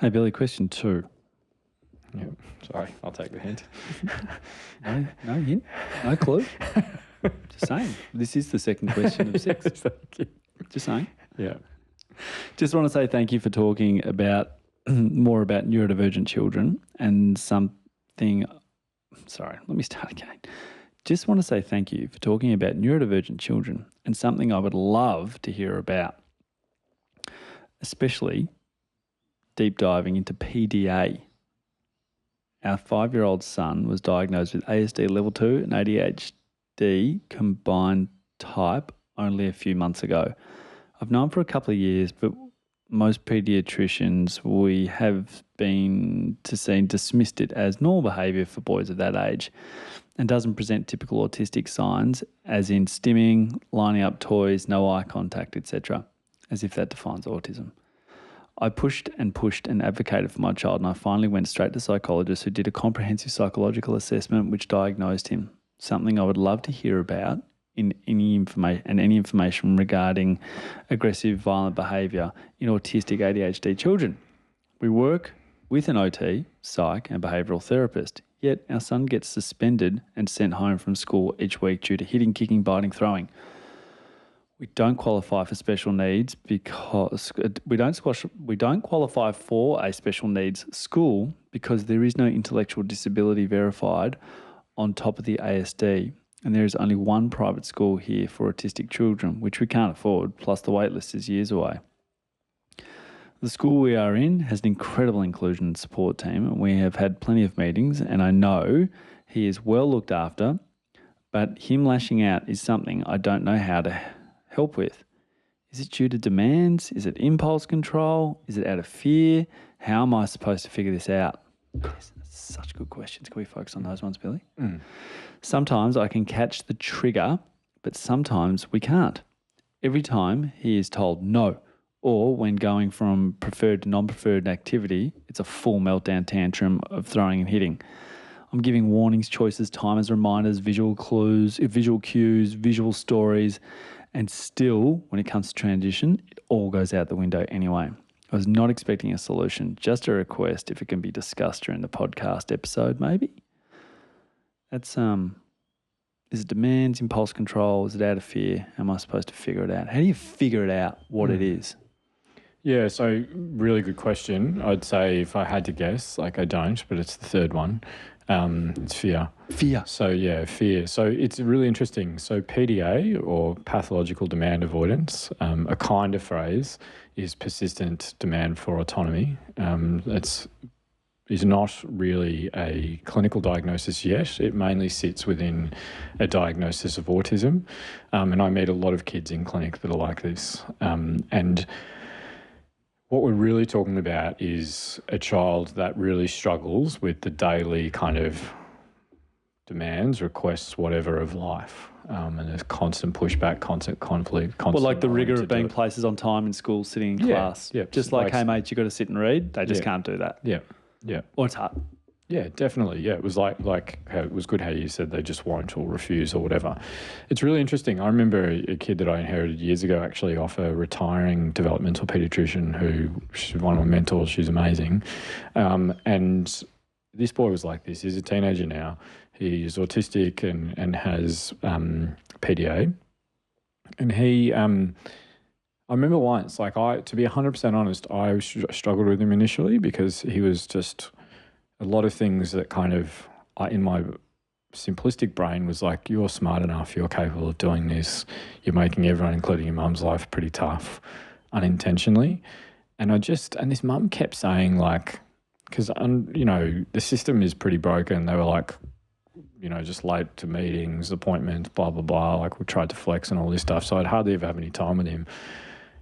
Hey, Billy, question 2. Yeah, sorry, I'll take the hint. No hint, no clue. Just saying. This is the second question of 6. Thank you. Just saying. Yeah. Just want to say thank you for talking about more about neurodivergent children and something. Sorry, let me start again. Just want to say thank you for talking about neurodivergent children and something I would love to hear about, especially deep diving into PDA. Our 5-year-old son was diagnosed with ASD level 2 and ADHD combined type only a few months ago. I've known for a couple of years, but most paediatricians we have been to see dismissed it as normal behaviour for boys of that age and doesn't present typical autistic signs, as in stimming, lining up toys, no eye contact, etc., as if that defines autism. I pushed and advocated for my child, and I finally went straight to psychologists who did a comprehensive psychological assessment which diagnosed him, something I would love to hear about in any information regarding aggressive, violent behaviour in autistic ADHD children. We work with an OT, psych and behavioural therapist, yet our son gets suspended and sent home from school each week due to hitting, kicking, biting, throwing. We don't qualify for special needs because we don't qualify for a special needs school because there is no intellectual disability verified on top of the ASD, and there is only one private school here for autistic children, which we can't afford, plus the wait list is years away. The school we are in has an incredible inclusion and support team, and we have had plenty of meetings, and I know he is well looked after, but him lashing out is something I don't know how to help with. Is it due to demands? Is it impulse control? Is it out of fear? How am I supposed to figure this out? Yes, such good questions. Can we focus on those ones, Billy? Sometimes I can catch the trigger, but sometimes we can't. Every time he is told no, or when going from preferred to non-preferred activity, it's a full meltdown tantrum of throwing and hitting. I'm giving warnings, choices, timers, reminders, visual cues, visual stories, and still, when it comes to transition, it all goes out the window anyway. I was not expecting a solution, just a request if it can be discussed during the podcast episode, maybe. That's, is it demands, impulse control? Is it out of fear? How am I supposed to figure it out? How do you figure it out what it is? Yeah, so really good question. I'd say if I had to guess, like I don't, but it's the third one. It's fear. Fear. So yeah, fear. So it's really interesting. So PDA, or pathological demand avoidance, a kind of phrase, is persistent demand for autonomy. Is not really a clinical diagnosis yet. It mainly sits within a diagnosis of autism. And I meet a lot of kids in clinic that are like this. And what we're really talking about is a child that really struggles with the daily kind of demands, requests, whatever of life. And there's constant pushback, constant conflict, constant... Well, like the rigour of being places on time in school, sitting in class. Yeah. Just like, hey, mate, you got to sit and read. They just can't do that. Yeah. Or it's hard. Yeah, definitely. Yeah, it was like how it was good how you said they just won't or refuse or whatever. It's really interesting. I remember a kid that I inherited years ago actually off a retiring developmental paediatrician she's one of my mentors. She's amazing. And this boy was like this. He's a teenager now. He's autistic and has PDA. And he... I remember once, to be 100% honest, I struggled with him initially because he was just... a lot of things that kind of, in my simplistic brain, was like, you're smart enough, you're capable of doing this, you're making everyone, including your mum's life, pretty tough, unintentionally. And this mum kept saying, like, because, the system is pretty broken. They were like, just late to meetings, appointments, blah, blah, blah. Like, we tried to flex and all this stuff. So I'd hardly ever have any time with him.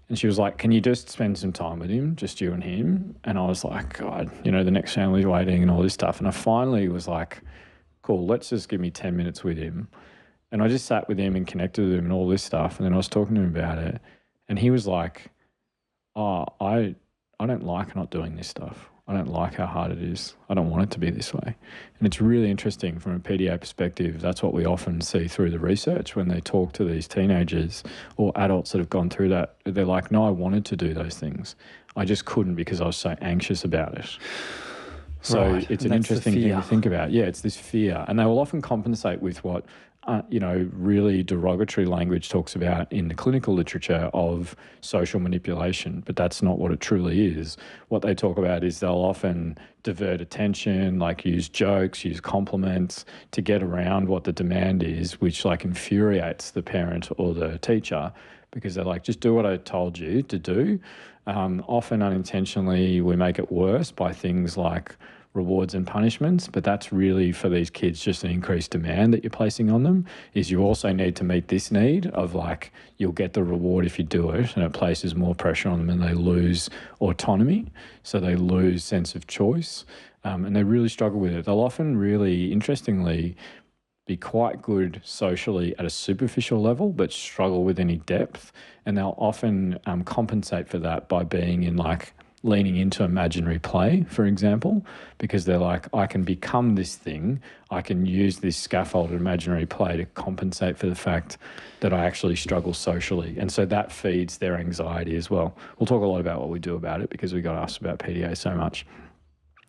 And she was like, can you just spend some time with him, just you and him? And I was like, God, the next family's waiting and all this stuff. And I finally was like, cool, let's just give me 10 minutes with him. And I just sat with him and connected with him and all this stuff. And then I was talking to him about it. And he was like, oh, I don't like not doing this stuff. I don't like how hard it is. I don't want it to be this way. And it's really interesting from a PDA perspective. That's what we often see through the research when they talk to these teenagers or adults that have gone through that. They're like, no, I wanted to do those things. I just couldn't because I was so anxious about it. So Right. it's And an that's the interesting thing fear. to think about. Yeah, it's this fear. And they will often compensate with what, really derogatory language talks about in the clinical literature of social manipulation, but that's not what it truly is. What they talk about is they'll often divert attention, like use jokes, use compliments to get around what the demand is, which like infuriates the parent or the teacher because they're like, just do what I told you to do. Often unintentionally, we make it worse by things like rewards and punishments, but that's really for these kids just an increased demand that you're placing on them. Is you also need to meet this need of like, you'll get the reward if you do it, and it places more pressure on them and they lose autonomy, so they lose sense of choice, and they really struggle with it. They'll often really interestingly be quite good socially at a superficial level, but struggle with any depth. And they'll often compensate for that by being in like leaning into imaginary play, for example, because they're like, I can become this thing. I can use this scaffolded imaginary play to compensate for the fact that I actually struggle socially. And so that feeds their anxiety as well. We'll talk a lot about what we do about it because we got asked about PDA so much.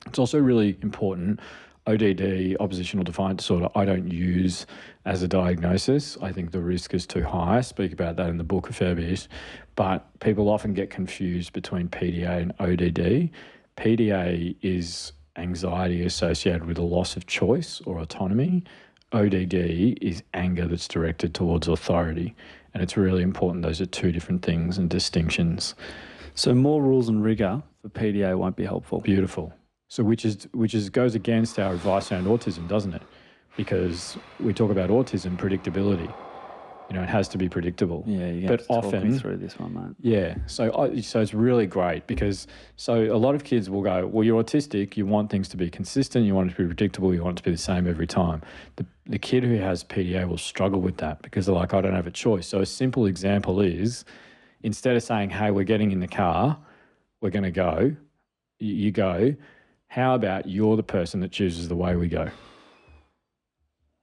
It's also really important. ODD, oppositional defiant disorder, I don't use as a diagnosis. I think the risk is too high. I speak about that in the book a fair bit. But people often get confused between PDA and ODD. PDA is anxiety associated with a loss of choice or autonomy. ODD is anger that's directed towards authority. And it's really important. Those are two different things and distinctions. So more rules and rigour for PDA won't be helpful. Beautiful. So which goes against our advice around autism, doesn't it? Because we talk about autism predictability. It has to be predictable. Yeah, you but have to talk often me through this one, mate. Yeah, so it's really great because a lot of kids will go, well, you're autistic, you want things to be consistent, you want it to be predictable, you want it to be the same every time. The kid who has PDA will struggle with that because they're like, I don't have a choice. So a simple example is, instead of saying, hey, we're getting in the car, we're going to go, you go, how about you're the person that chooses the way we go?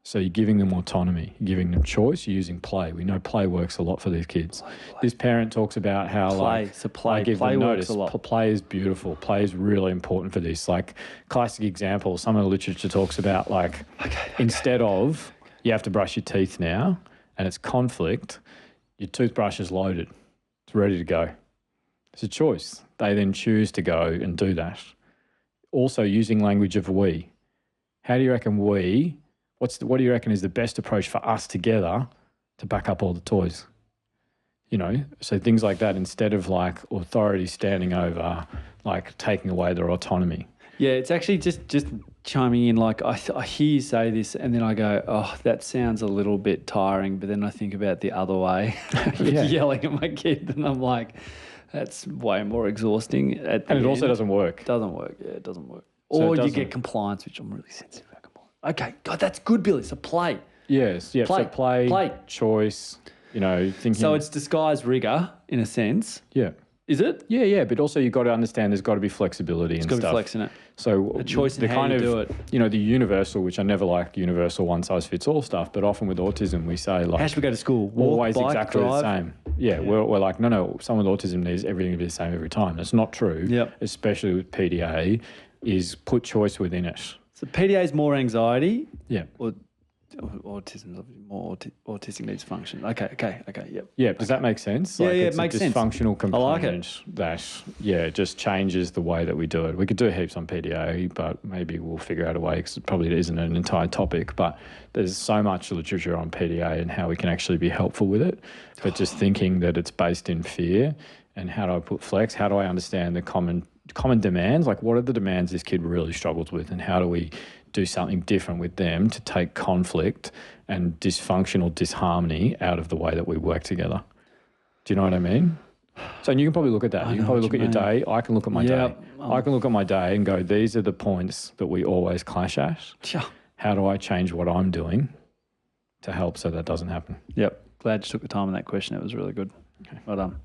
So you're giving them autonomy, you're giving them choice, you're using play. We know play works a lot for these kids. Play. This parent talks about how play give play them works notice. a lot. Play is beautiful. Play is really important for this. Like classic example, some of the literature talks about like instead of you have to brush your teeth now and it's conflict, your toothbrush is loaded. It's ready to go. It's a choice. They then choose to go and do that. Also using language of we. How do you reckon what do you reckon is the best approach for us together to back up all the toys? So things like that instead of like authority standing over, like taking away their autonomy. Yeah, it's actually just chiming in. Like I hear you say this, and then I go, "Oh, that sounds a little bit tiring." But then I think about the other way, yelling at my kid, and I'm like, "That's way more exhausting." And it also doesn't work. Doesn't work. Yeah, it doesn't work. So or you get compliance, which I'm really sensitive about compliance. Okay, God, that's good, Billy. So play. Yes, yeah. Play. So play, choice. Thinking. So it's disguised rigor in a sense. Yeah. Is it? Yeah, but also you've got to understand there's got to be flexibility and stuff. It's got to be flex in it. So a choice in how you do it. The universal, which I never like universal one size fits all stuff, but often with autism we say like, how should we go to school? Walk, always bike, exactly drive? the same. Yeah, we're like, no, someone with autism needs everything to be the same every time. That's not true. Yep. Especially with PDA, is put choice within it. So PDA is more anxiety. Yeah. Or autism is more autistic needs function. Okay, yep. Yeah, does that make sense? Yeah, It's it makes a sense. dysfunctional component I like it. that, it just changes the way that we do it. We could do heaps on PDA, but maybe we'll figure out a way because it probably isn't an entire topic, but there's so much literature on PDA and how we can actually be helpful with it. But just thinking that it's based in fear and how do I put flex? How do I understand the common demands? Like what are the demands this kid really struggles with and how do we do something different with them to take conflict and dysfunctional disharmony out of the way that we work together? Do you know what I mean? So you can probably look at that. You can probably look at your day. I can look at my day. I can look at my day and go, these are the points that we always clash at. Yeah. How do I change what I'm doing to help so that doesn't happen? Yep. Glad you took the time on that question. It was really good. Okay. Well done.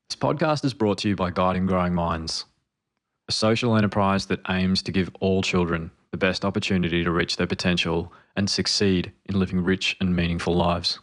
This podcast is brought to you by Guiding Growing Minds. a social enterprise that aims to give all children the best opportunity to reach their potential and succeed in living rich and meaningful lives.